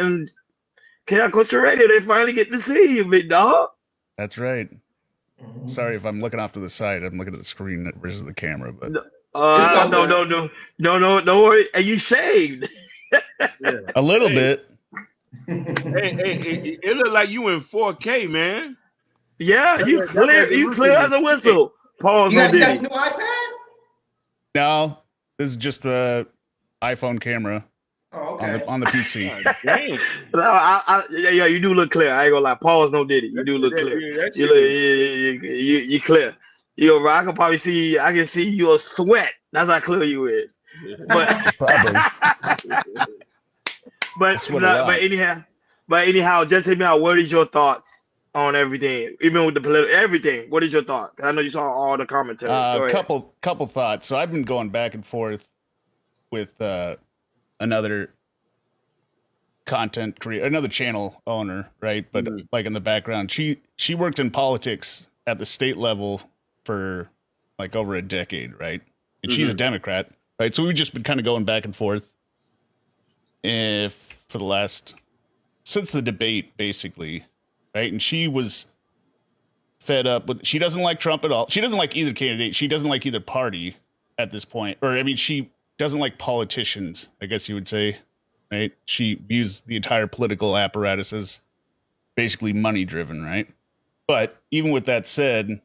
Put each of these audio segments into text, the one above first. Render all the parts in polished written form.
and Chaos Culture Radio, they finally get to see you, big dog. That's right. Mhm. Sorry if I'm looking off to the side. I'm looking at the screen versus the camera, but No, It's uh, all no, good. no, no, no, no, don't worry. And you shaved. Yeah. a little Hey, bit. it looked like you in 4K, man. Yeah, That you clear resolution as is a sick. whistle. Pause, you no got a Diddy. new iPad? No, this is just a iPhone camera Oh, okay. on the PC. God damn. No, yeah, you do look clear. I ain't gonna lie. Pause, no Diddy. You do look clear. That You shit look, is. you clear. You, bro, I can probably see. I can see your sweat. That's how clear you is. But, Probably. but, Sweat a lot. but anyhow, just hit me out. What is your thoughts on everything, even with the political everything? What is your thought? 'Cause I know you saw all the commentary. Go ahead. Couple thoughts. So I've been going back and forth with another content creator, another channel owner, right? But like in the background, she worked in politics at the state level for like over a decade, right? And she's a Democrat, right? So we've just been kind of going back and forth if for the last since the debate, basically, right? And she was fed up with. She doesn't like Trump at all. She doesn't like either candidate. She doesn't like either party at this point, or I mean, she doesn't like politicians, I guess you would say. Right? She views the entire political apparatus as basically money driven, right? But even with that said,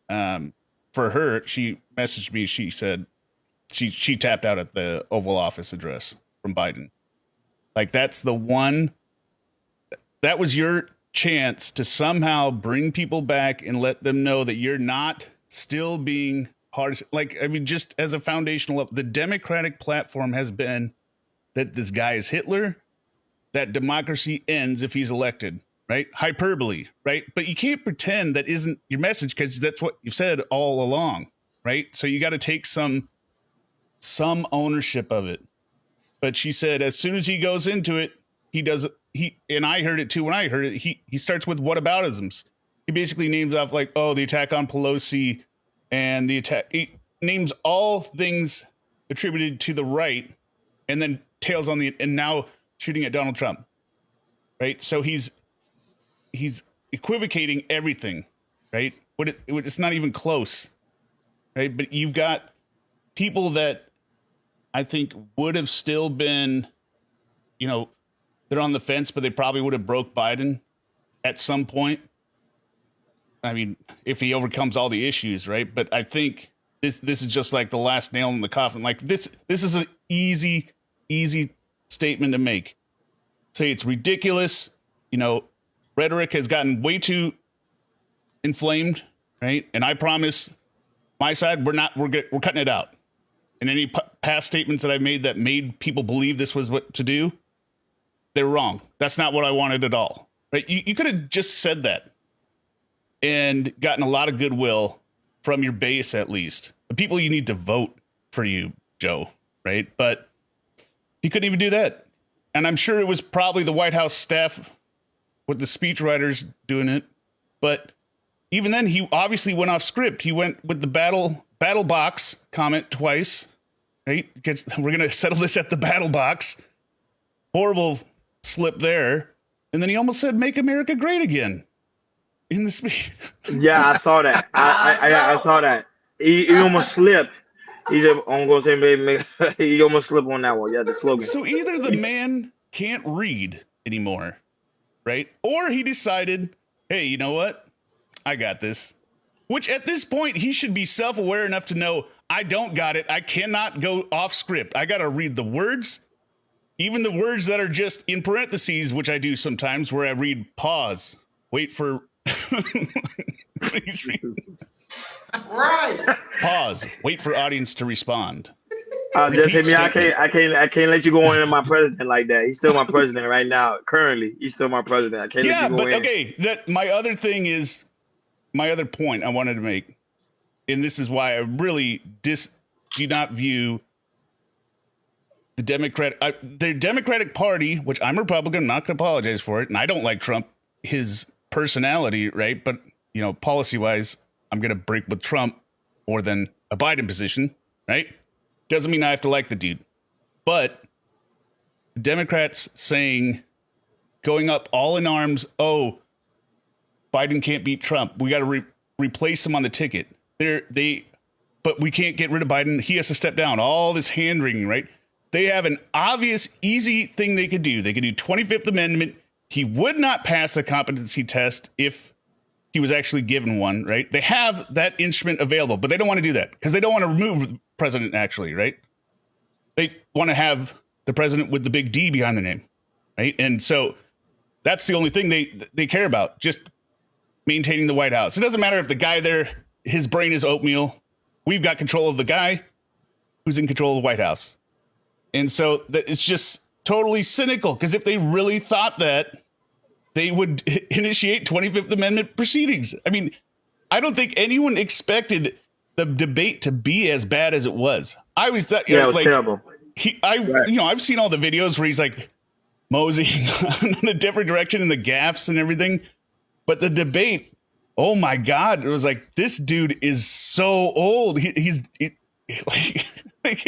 for her, she messaged me. She said she tapped out at the Oval Office address from Biden. Like that's the one. That was your chance to somehow bring people back and let them know that you're not still being partisan. Like I mean, just as a foundational level, the Democratic platform has been that this guy is Hitler, that democracy ends if he's elected, right? Hyperbole, right? But you can't pretend that isn't your message because that's what you've said all along, right? So you got to take some ownership of it. But she said as soon as he goes into it, and I heard it too when I heard it, he starts with whataboutisms. He basically names off like, oh, the attack on Pelosi and the attack. He names all things attributed to the right and then tails on and now shooting at Donald Trump, right? So he's equivocating everything, right? It's not even close, right? But you've got people that I think would have still been, they're on the fence, but they probably would have broke Biden at some point. I mean, if he overcomes all the issues, right? But I think this is just like the last nail in the coffin. Like this is an easy statement to make. Say it's ridiculous. Rhetoric has gotten way too inflamed, right? And I promise my side, we're cutting it out. And any past statements that I've made that made people believe this was what to do, they're wrong. That's not what I wanted at all, right? You could have just said that and gotten a lot of goodwill from your base, at least the people you need to vote for you, Joe, right? But he couldn't even do that. And I'm sure it was probably the White House staff with the speechwriters doing it. But even then, he obviously went off script. He went with the battle box comment twice, right? We're going to settle this at the battle box. Horrible slip there. And then he almost said, make America great again in the speech. Yeah, I saw that. I saw that. He almost slipped. He just, I'm gonna say maybe he almost slipped on that one. Yeah, the slogan. So either the man can't read anymore, right? Or he decided, hey, you know what? I got this. Which at this point, he should be self-aware enough to know, I don't got it. I cannot go off script. I got to read the words, even the words that are just in parentheses, which I do sometimes, where I read pause, wait for... Right. Pause. Wait for audience to respond. Just hit me. Statement. I can't let you go in my president like that. He's still my president right now. Currently, he's still my president. I can't let you go in. Okay. That my other thing is my other point I wanted to make, and this is why I really do not view the Democratic Party, which I'm Republican. I'm not going to apologize for it, and I don't like Trump, his personality, right? But policy wise, I'm going to break with Trump more than a Biden position, right? Doesn't mean I have to like the dude. But the Democrats saying, going up all in arms, oh, Biden can't beat Trump. We got to replace him on the ticket. But we can't get rid of Biden. He has to step down. All this hand wringing, right? They have an obvious, easy thing they could do. They could do 25th Amendment. He would not pass the competency test if he was actually given one, right? They have that instrument available, but they don't want to do that because they don't want to remove the president actually, right? They want to have the president with the big D behind the name, right? And so that's the only thing they care about, just maintaining the White House. It doesn't matter if the guy there, his brain is oatmeal. We've got control of the guy who's in control of the White House. And so it's just totally cynical, because if they really thought that, they would initiate 25th Amendment proceedings. I mean, I don't think anyone expected the debate to be as bad as it was. I always thought, it was terrible. I've seen all the videos where he's like moseying in a different direction and the gaffes and everything. But the debate, oh my God, it was like, this dude is so old. It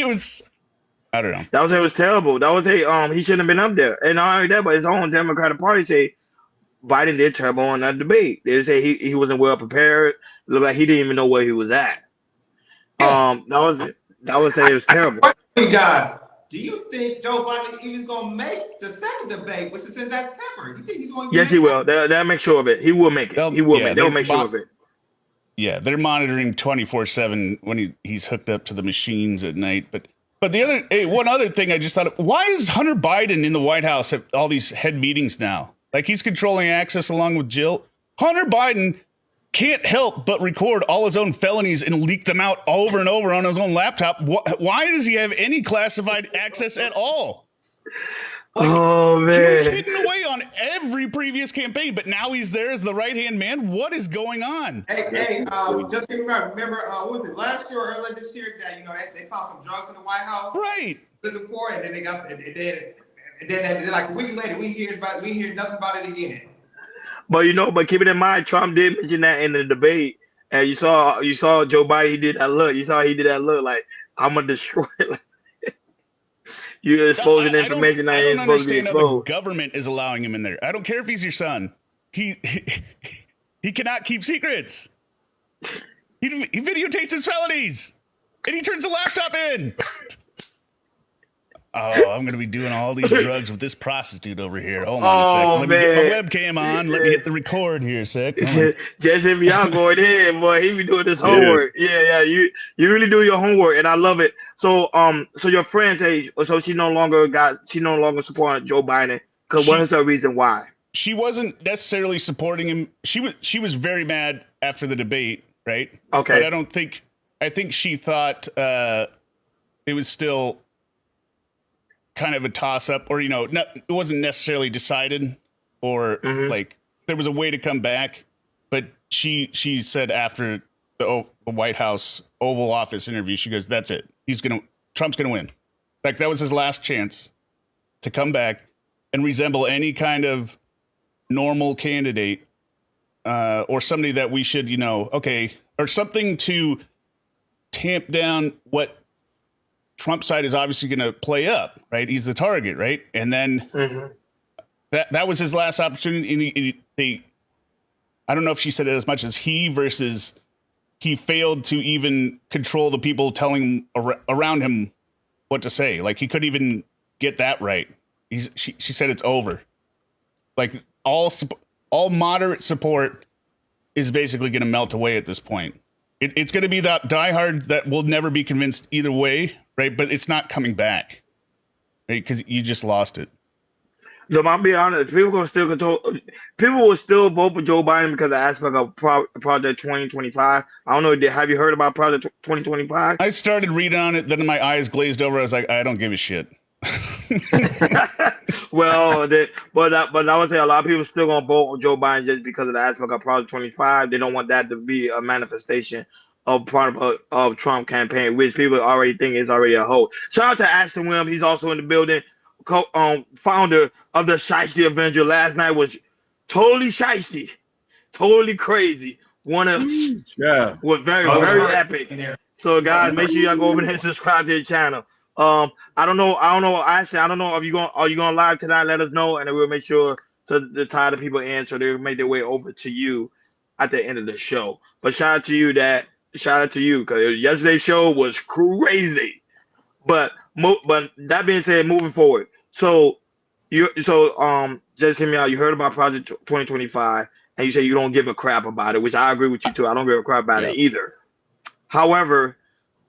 was, I don't know. It was terrible. He shouldn't have been up there. And not only that, but his own Democratic Party say Biden did terrible on that debate. They say he wasn't well prepared. It looked like he didn't even know where he was at. Yeah. That was it was terrible. Hey guys, do you think Joe Biden even going to make the second debate, which is in September? You think he's going to? Yes, he will. They'll make sure of it. He will make it. They'll make sure of it. Yeah, they're monitoring 24/7 when he's hooked up to the machines at night. But one other thing I just thought of, why is Hunter Biden in the White House at all these head meetings now? Like, he's controlling access along with Jill. Hunter Biden can't help but record all his own felonies and leak them out over and over on his own laptop. Why does he have any classified access at all? Like, oh, man. He was hidden away on every previous campaign, but now he's there as the right-hand man. What is going on? Hey, just remember, what was it, last year or earlier this year that, they found some drugs in the White House? Right. Looking for it, and then they got, and then like a week later, we hear nothing about it again. But keep it in mind, Trump did mention that in the debate, and you saw Joe Biden. He did that look. You saw he did that look like, I'm gonna destroy it. You're exposing information that ain't supposed to be exposed. How the government is allowing him in there. I don't care if he's your son. He cannot keep secrets. He videotapes his felonies, and he turns the laptop in. Oh, I'm going to be doing all these drugs with this prostitute over here. Hold on a second. Let me get my webcam on. Let me hit the record here a sec. Just if y'all going in, boy, he be doing this homework. Yeah. You really do your homework, and I love it. So your friend say, so she no longer supporting Joe Biden, because what is the reason why? She wasn't necessarily supporting him. She was very mad after the debate, right? Okay. But I think she thought it was still kind of a toss-up, or it wasn't necessarily decided, or like there was a way to come back. But she said after the White House Oval Office interview, she goes, "That's it. Trump's gonna win." Like, that was his last chance to come back and resemble any kind of normal candidate, or somebody that we should, or something to tamp down what Trump's side is obviously going to play up, right? He's the target, right? And then that was his last opportunity. I don't know if she said it as much as he failed to even control the people telling around him what to say. Like, he couldn't even get that right. She said it's over. Like, all moderate support is basically going to melt away at this point. It's going to be that diehard that will never be convinced either way, right? But it's not coming back, right? Because you just lost it. So I'll be honest, people will still vote for Joe Biden because of the aspect of Project 2025. I don't know, have you heard about Project 2025? I started reading on it, then my eyes glazed over. I was like, I don't give a shit. Well, but I would say a lot of people still gonna vote on Joe Biden just because of the aspect of Project 25. They don't want that to be a manifestation of part of Trump campaign, which people already think is already a hoax. Shout out to Ashton Williams. He's also in the building. Founder of the Shiesty Avenger. Last night was totally shiesty, totally crazy. Was very epic. So guys, make sure y'all go over there and subscribe to the channel. I don't know. I don't know. Actually, I don't know. Are you going live tonight? Let us know, and then we'll make sure to tie the people in so they make their way over to you at the end of the show. But shout out to you because yesterday's show was crazy. But that being said, moving forward, just hear me out. You heard about Project 2025, and you say you don't give a crap about it, which I agree with you too. I don't give a crap about Yeah. it either. However,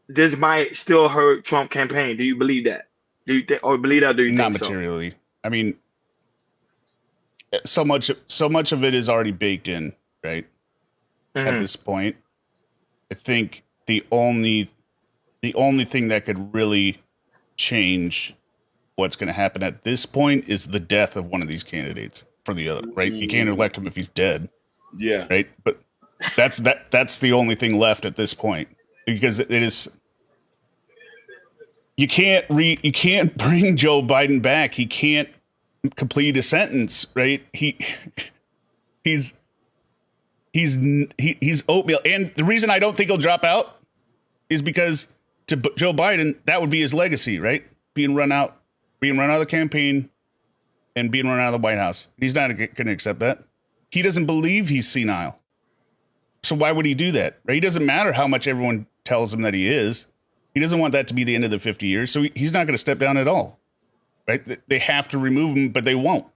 this might still hurt Trump campaign. Do you believe that? Do you think or believe that? Or do you Not think so? materially. I mean, so much of it is already baked in, right? At Hmm. this point, I think the only thing that could really change what's going to happen at this point is the death of one of these candidates for the other, right? You can't elect him if he's dead, Yeah. right? But that's the only thing left at this point because it is you can't bring Joe Biden back. He can't complete a sentence, right? He's he's oatmeal. And the reason I don't think he'll drop out is because Joe Biden, that would be his legacy, right? Being run out of the campaign and being run out of the White House. He's not going to accept that. He doesn't believe he's senile. So why would he do that? Right? He doesn't matter how much everyone tells him that he is. He doesn't want that to be the end of the 50 years. So he's not going to step down at all. Right? They have to remove him, but they won't.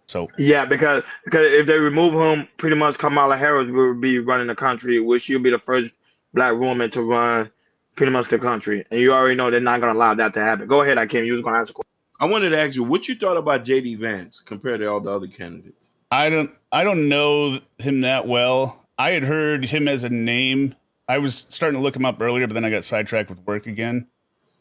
So Yeah, because if they remove him, pretty much Kamala Harris will be running the country, which she'll be the first black woman to run pretty much the country. And you already know they're not going to allow that to happen. Go ahead, Akim. You was going to ask a question. I wanted to ask you what you thought about JD Vance compared to all the other candidates. I don't know him that well. I had heard him as a name. I was starting to look him up earlier, but then I got sidetracked with work again.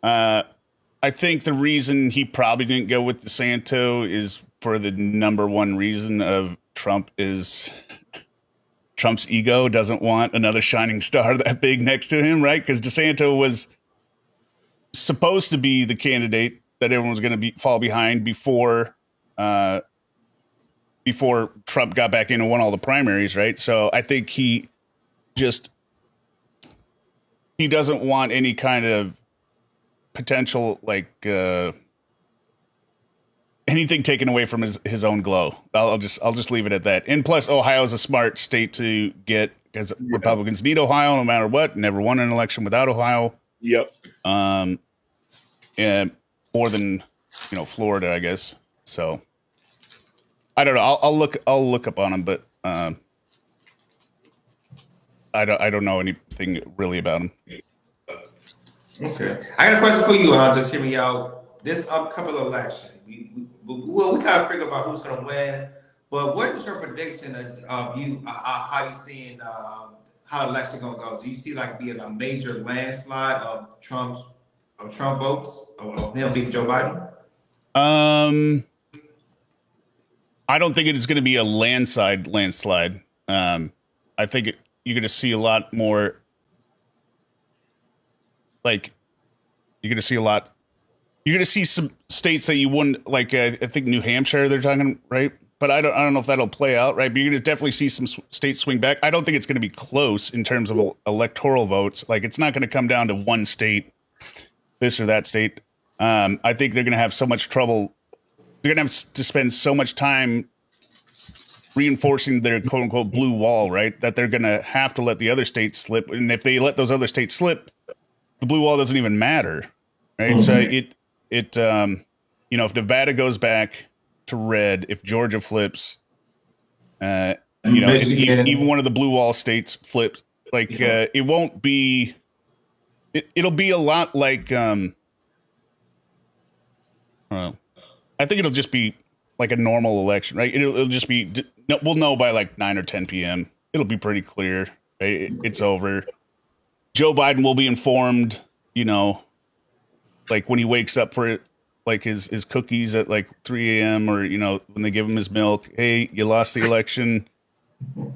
I think the reason he probably didn't go with DeSanto is for the number one reason of Trump's ego doesn't want another shining star that big next to him, right? Because DeSanto was supposed to be the candidate that everyone was going to fall behind before Trump got back in and won all the primaries, right? So I think he doesn't want any kind of potential anything taken away from his own glow. I'll just leave it at that. And plus, Ohio is a smart state to get because Republicans need Ohio no matter what. Never won an election without Ohio. Yep. And more than Florida, I guess. So I don't know. I'll look up on him, but I don't know anything really about him. Okay. I got a question for you. Just hear me out. This upcoming election, we kind of figure about who's going to win, but what is your prediction of you, how you seeing how the election going to go? Do you see like being a major landslide of Trump votes, of him beating Joe Biden? I don't think it is going to be a landslide. I think you're going to see a lot more. Like, you're going to see a lot. You're going to see some states that you wouldn't like. I think New Hampshire, they're talking, right? But I don't know if that'll play out, right? But you're going to definitely see some states swing back. I don't think it's going to be close in terms of electoral votes. Like, it's not going to come down to one state, this or that state. I think they're going to have so much trouble. They're going to have to spend so much time reinforcing their quote unquote blue wall, right? That they're going to have to let the other states slip. And if they let those other states slip, the blue wall doesn't even matter, right? Mm-hmm. So if Nevada goes back to red, if Georgia flips, even one of the blue wall states flips, it won't be. It'll be a lot like. I think it'll just be like a normal election, right? It'll just be. We'll know by like 9 or 10 p.m. It'll be pretty clear. Right? It's over. Joe Biden will be informed, like when he wakes up for like his cookies at like 3 a.m. or, when they give him his milk. Hey, you lost the election.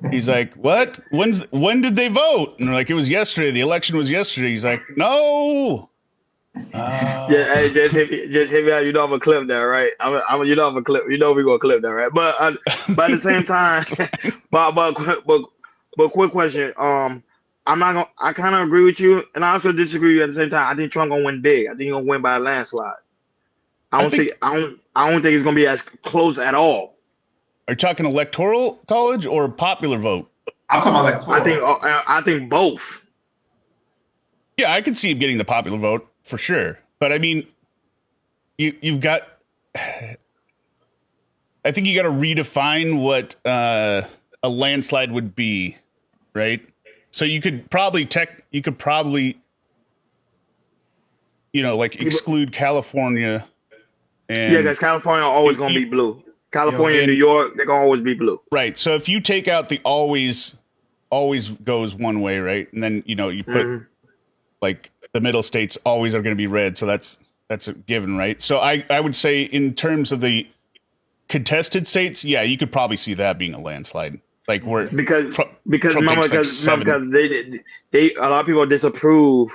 He's like, what? When did they vote? And they're like, it was yesterday. The election was yesterday. He's like, no. Yeah, hey, just hit me out. You know I'm a clip there, right? I'm a clip. You know we're gonna clip that, right? But at the same time, but quick question. I'm not gonna. I kind of agree with you, and I also disagree with you at the same time. I think Trump gonna win big. I think he's gonna win by a landslide. I I don't see. think, I don't think it's gonna be as close at all. are you talking electoral college or popular vote? I'm talking about like I think. Toro. I think both. Yeah, I could see him getting the popular vote for sure. But I mean, you've got, I think you got to redefine what a landslide would be, right? So you could probably like People, exclude California yeah, and because California always gonna you be blue. Yo, California, New and York, they're gonna always be blue. right. So if you take out the always goes one way, right? And then you put Hmm. like the middle states always are going to be red, so that's a given, right? So I would say in terms of the contested states, yeah, you could probably see that being a landslide. Like where Because Trump, because Trump remember takes like because seven, they a lot of people disapprove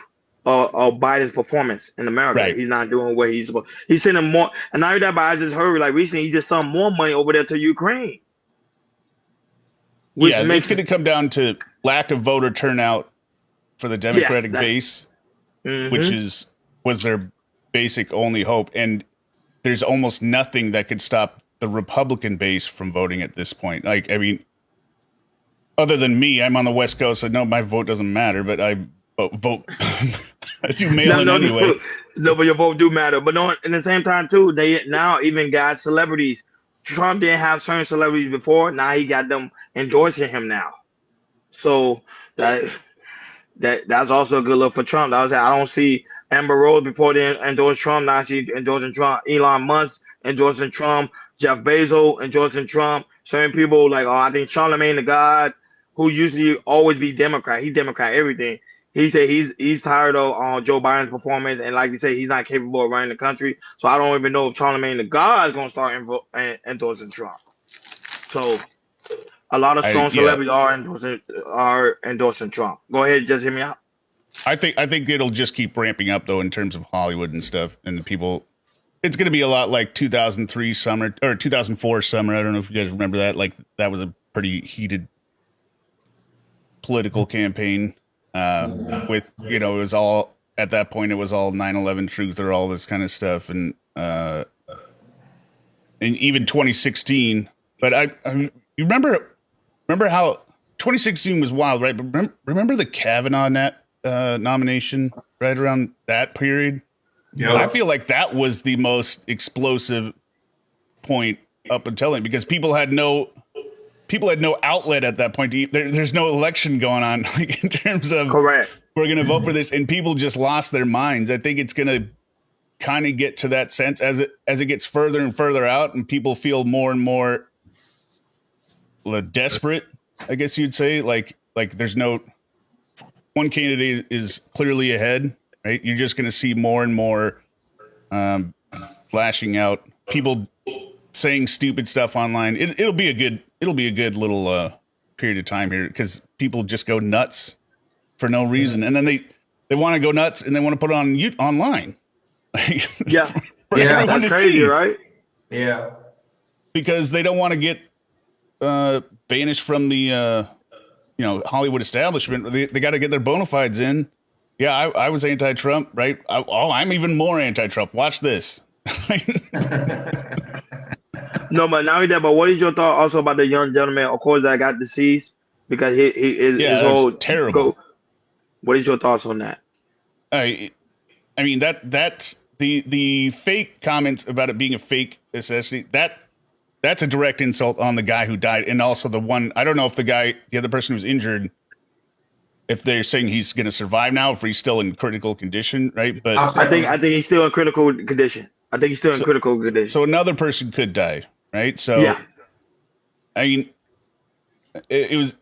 of Biden's performance in America. right? He's not doing what he's supposed. He's sending more, and now that, but I just heard like recently he just sent more money over there to Ukraine, which Yeah, it's makes going to come down to lack of voter turnout for the yes Democratic that. base, which Hmm. was their basic only hope, and there's almost nothing that could stop the Republican base from voting at this point. Like, I mean, other than me, I'm on the West Coast, so no, my vote doesn't matter, but I vote. I do mail No, in no, anyway. no, no, but your vote do matter. But no, in the same time too, they now even got celebrities. Trump didn't have certain celebrities before. Now he got them endorsing him now. So that that's also a good look for Trump. I don't see Amber Rose before they endorsed Trump. Now she endorsing Trump. Elon Musk endorsing Trump. Jeff Bezos endorsing Trump. Certain people like, oh, I think Charlemagne the God, who usually always be Democrat. He Democrat everything. He said he's tired of Joe Biden's performance, and like you say, he's not capable of running the country. So I don't even know if Charlemagne the God is gonna start endorsing Trump. So a lot of I strong yeah, celebrities are endorsing Trump. Go ahead, just hear me out. I think it'll just keep ramping up though in terms of Hollywood and stuff, and the people. It's going to be a lot like 2003 summer or 2004 summer. I don't know if you guys remember that. Like that was a pretty heated political campaign. With it was all at that point. It was all 9/11 truth or all this kind of stuff, and even 2016. But you remember how 2016 was wild, right? But remember the Kavanaugh nomination right around that period. I yo, feel like that was the most explosive point up until then because people had no outlet at that point. There's no election going on like, in terms of Correct. we're going to vote for this, and people just lost their minds. I think it's going to kind of get to that sense as it gets further and further out, and people feel more and more desperate. I guess you'd say like there's no one candidate is clearly ahead, right? You're just going to see more and more um, lashing out, people saying stupid stuff online. It'll be a good little period of time here because people just go nuts for no reason, and then they want to go nuts and they want to put it on online Yeah, for yeah, everyone that's to crazy, see right? yeah. because they don't want to get banished from the Hollywood establishment. They got to get their bona fides in. Yeah, I was anti-Trump, right? I'm even more anti-Trump. Watch this. No, but not only that, but what is your thought also about the young gentleman, of course, that got deceased because Yeah, his that's whole terrible. go. What is your thoughts on that? I I mean that's the fake comments about it being a fake assassination. That's a direct insult on the guy who died, and also the I don't know if the other person who's injured, if they're saying he's going to survive now, if he's still in critical condition, right? But I'll check on I that. think he's still in critical condition. I think he's still in so critical condition. so another person could die, right? Yeah, So I mean, it was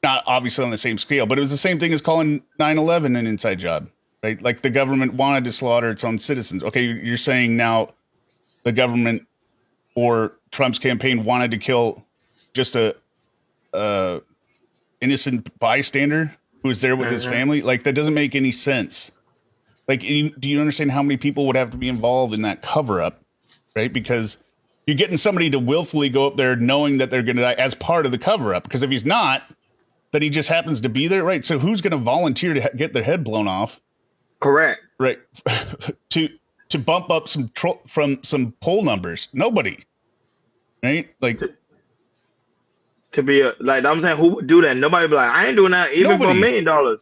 not obviously on the same scale, but it was the same thing as calling 9/11 an inside job, right? Like the government wanted to slaughter its own citizens. Okay, you're saying now the government or Trump's campaign wanted to kill just a innocent bystander who was there with his hmm family. Like that doesn't make any sense. Like, do you understand how many people would have to be involved in that cover up, right? Because you're getting somebody to willfully go up there knowing that they're going to die as part of the cover up. Because if he's not, that he just happens to be there, right? So who's going to volunteer to get their head blown off, Correct. right? to bump up from some poll numbers? Nobody, right? Like To be like I'm saying, who would do that? Nobody be like, I ain't doing that even for $1 nobody. million.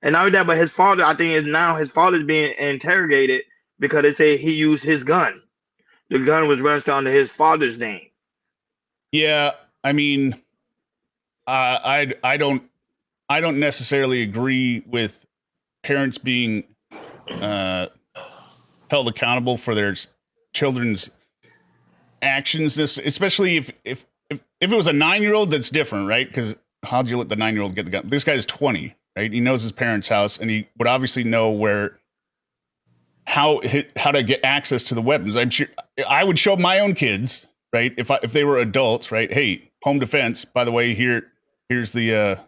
And not only that, but his father, I think, is now his father's being interrogated because they say he used his gun. The gun was registered under his father's name. Yeah, I mean, I don't necessarily agree with parents being held accountable for their children's actions. This, especially if it was a 9-year-old, that's different, right? Because how'd you let the 9-year-old get the gun? This guy's 20, right? He knows his parents' house, and he would obviously know how to get access to the weapons. I'm sure I would show my own kids, right? If they were adults, right? Hey, home defense. By the way, here's the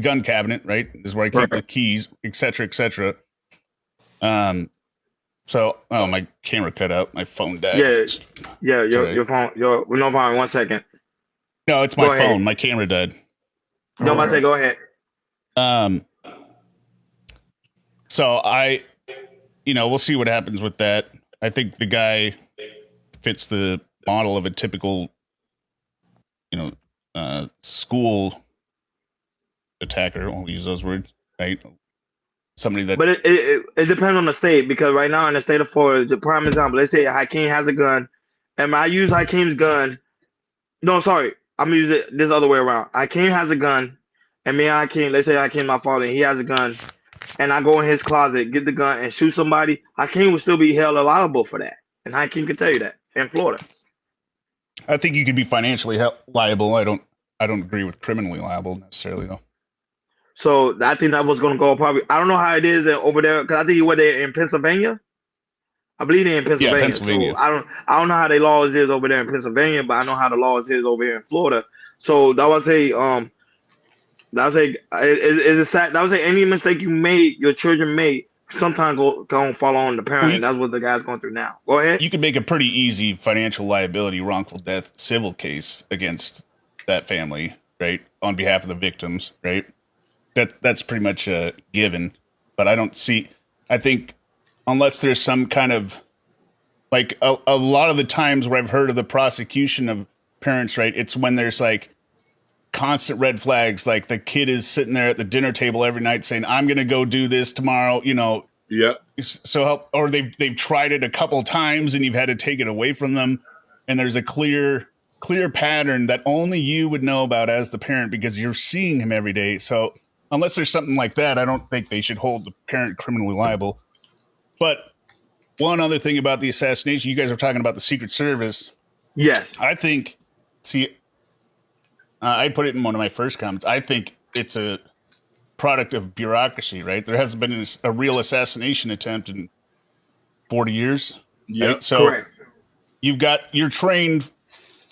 gun cabinet, right? This is where I keep the keys, et cetera, et cetera. So, my camera cut out. My phone died. Yeah. Your phone. No problem. 1 second. No, it's my phone. My camera died. No, I say go ahead. So we'll see what happens with that. I think the guy fits the model of a typical, school attacker. I'll use those words, right? Somebody that. But it depends on the state, because right now in the state of Florida, the prime example, let's say Hakeem has a gun, and I use Hakeem's gun. No, sorry, I'm gonna use it this other way around. Hakeem has a gun, and me and Hakeem, let's say Hakeem my father, and he has a gun, and I go in his closet, get the gun, and shoot somebody. Hakeem would still be held liable for that, and Hakeem can tell you that in Florida. I think you could be financially liable. I don't agree with criminally liable necessarily, though. So I think that was going to go probably. I don't know how it is over there, because I think you were there in Pennsylvania. I believe they're in Pennsylvania. Yeah, Pennsylvania. So I don't know how their laws is over there in Pennsylvania, but I know how the laws is over here in Florida. So that was any mistake you made, your children made, sometimes go fall on the parent, and that's what the guy's going through now. Go ahead. You could make a pretty easy financial liability, wrongful death, civil case against that family, right, on behalf of the victims, right? That's pretty much a given. But I think unless there's some kind of, like, a lot of the times where I've heard of the prosecution of parents, right, it's when there's like constant red flags, like the kid is sitting there at the dinner table every night saying, I'm going to go do this tomorrow, Yeah. So or they've tried it a couple times and you've had to take it away from them. And there's a clear pattern that only you would know about as the parent because you're seeing him every day. So unless there's something like that, I don't think they should hold the parent criminally liable. But one other thing about the assassination, you guys were talking about the Secret Service. Yes. I think, I put it in one of my first comments. I think it's a product of bureaucracy, right? There hasn't been a real assassination attempt in 40 years. Yep. Right? So Correct. you're trained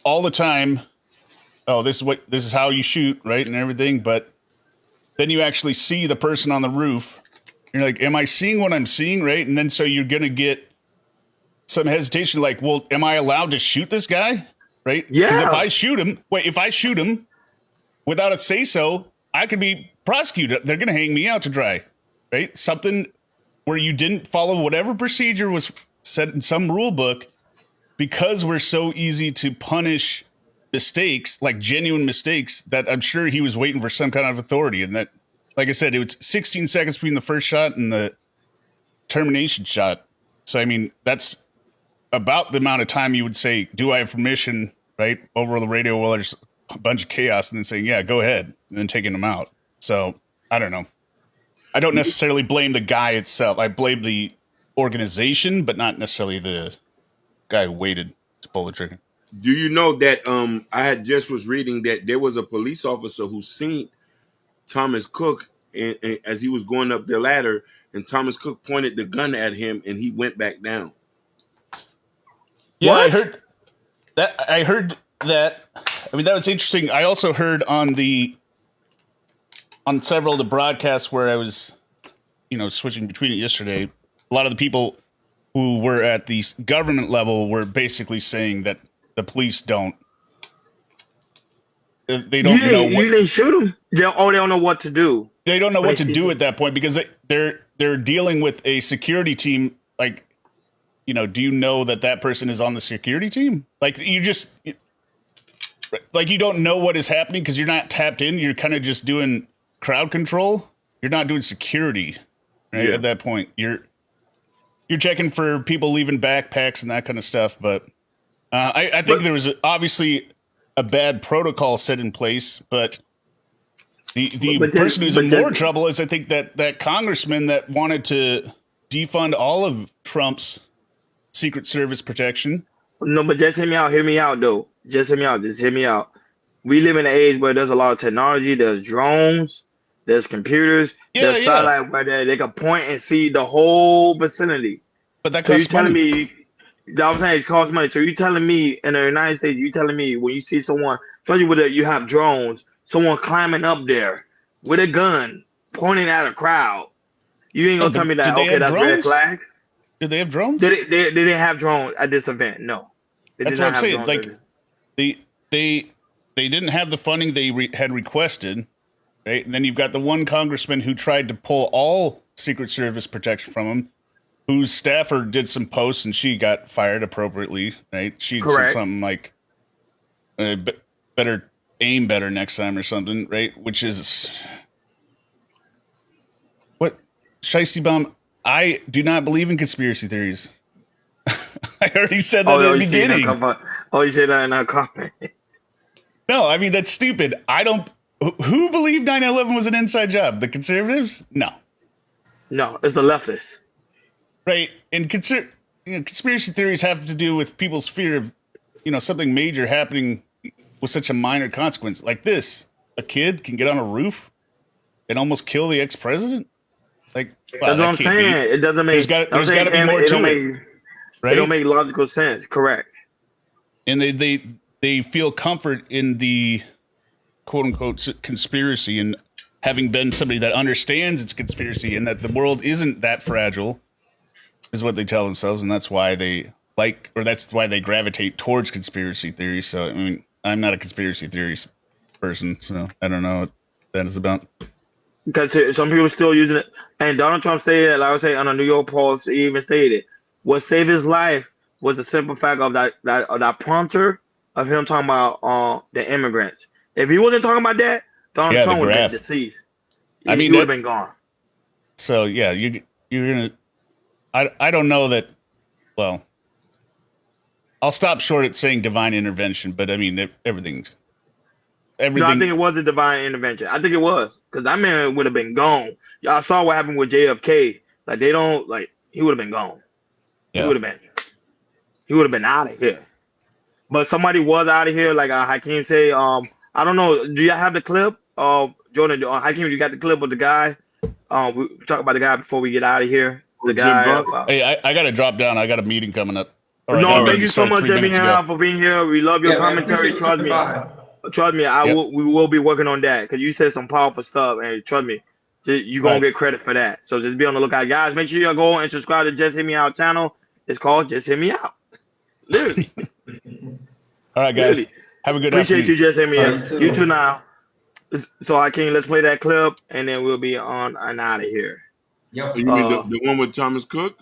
all the time. Oh, this is how you shoot, right? And everything. But then you actually see the person on the roof. You're like, am I seeing what I'm seeing? Right. And then so you're going to get some hesitation, like, well, am I allowed to shoot this guy? Right. Yeah. Because if I shoot him without a say so, I could be prosecuted. They're going to hang me out to dry. Right. Something where you didn't follow whatever procedure was set in some rule book, because we're so easy to punish mistakes, like genuine mistakes, that I'm sure he was waiting for some kind of authority. And that, like I said, it was 16 seconds between the first shot and the termination shot. So, I mean, that's about the amount of time you would say, do I have permission, right, over the radio while there's a bunch of chaos, and then saying, yeah, go ahead, and then taking them out. So, I don't know. I don't necessarily blame the guy itself. I blame the organization, but not necessarily the guy who waited to pull the trigger. Do you know that I had just was reading that there was a police officer who seen Thomas Cook and as he was going up the ladder, and Thomas Cook pointed the gun at him, and he went back down. Yeah, What? I heard that. I mean, that was interesting. I also heard on several of the broadcasts where I was, switching between it yesterday, a lot of the people who were at the government level were basically saying that the police don't they don't know what You didn't shoot them. They don't know what to do. they don't know When what they to see do some- at that point because they're dealing with a security team. Like, do you know that person is on the security team? Like, you don't know what is happening because you're not tapped in. You're kind of just doing crowd control. You're not doing security, right? Yeah. At that point, you're checking for people leaving backpacks and that kind of stuff. But I think But there was obviously a bad protocol set in place, but the person who's in more trouble is I think that congressman that wanted to defund all of Trump's Secret Service protection. no, but just hear me out. Hear me out, though. Just hear me out. Just hear me out. We live in an age where there's a lot of technology. There's drones. There's computers. Yeah, There's yeah, satellite where they can point and see the whole vicinity. but that So you costs telling money. me? I was saying it costs money. So you telling me in the United States? You telling me when you see someone, especially with you have drones, someone climbing up there with a gun pointing at a crowd, you ain't No, gonna tell but me did that? they Okay, have that's red drones? flag. Did they have drones? They didn't have drones at this event. No, they did That's what not I'm have saying. drones. Like they they they didn't have the funding they had requested, right? And then you've got the one congressman who tried to pull all Secret Service protection from him, whose staffer did some posts and she got fired appropriately, right? She had said Correct. something like, better aim better next time or something, right? Which is what Shiesty Bomb. I do not believe in conspiracy theories. I already said that Oh, at no, the you see that beginning. comment. Oh, you said that in that comment. No, I mean, that's stupid. I don't. Who believed 9/11 was an inside job? The conservatives? No. No, it's the leftists. Right. And conspiracy theories have to do with people's fear of, something major happening with such a minor consequence. Like this, a kid can get on a roof and almost kill the ex-president? Like, wow, That's what that I'm can't be. saying. It doesn't make. I'm There's saying got to be more it don't to make. it, It don't right? make logical sense. Correct. And they feel comfort in the quote unquote conspiracy and having been somebody that understands it's conspiracy and that the world isn't that fragile is what they tell themselves, and that's why that's why they gravitate towards conspiracy theories. So I mean, I'm not a conspiracy theories person, so I don't know what that is about. Because some people still using it, and Donald Trump stated, like I was saying on the New York Post, he even stated, what saved his life was the simple fact of that prompter of him talking about the immigrants. If he wasn't talking about that, Donald Yeah, the Trump would have been graph. deceased. I He mean would have that. been gone. So yeah, you're gonna. I don't know that. Well, I'll stop short at saying divine intervention, but I mean everything's No, I everything. think it was a divine intervention. I think it was because that man would have been gone. Y'all saw what happened with JFK. Like they don't like he would have been gone. He Yeah. would have been. He would have been out of here. But somebody was out of here, like Hakeem say. I don't know. Do you have the clip? Jordan, Hakeem, you got the clip of the guy? We talk about the guy before we get out of here. The Oh, Jim guy. Buck? Hey, I got to drop down. I got a meeting coming up. Or I got No, a thank meeting you that so started much, 3 Jimmy, minutes ago. for being here. We love your Yeah, man. commentary. Appreciate you Trust coming me. by. Trust me. Yep. We will be working on that because you said some powerful stuff, and trust me, you're gonna Right. get credit for that. So just be on the lookout, guys. Make sure you go and subscribe to Just Hit Me Out channel. It's called Just Hit Me Out. Literally, All right, guys. literally. Have a good Appreciate afternoon. you, Just Hit Me All Out. right, you You too. too now. So Hakeem, let's play that clip, and then we'll be on and out of here. Yep. You mean the one with Thomas Cook?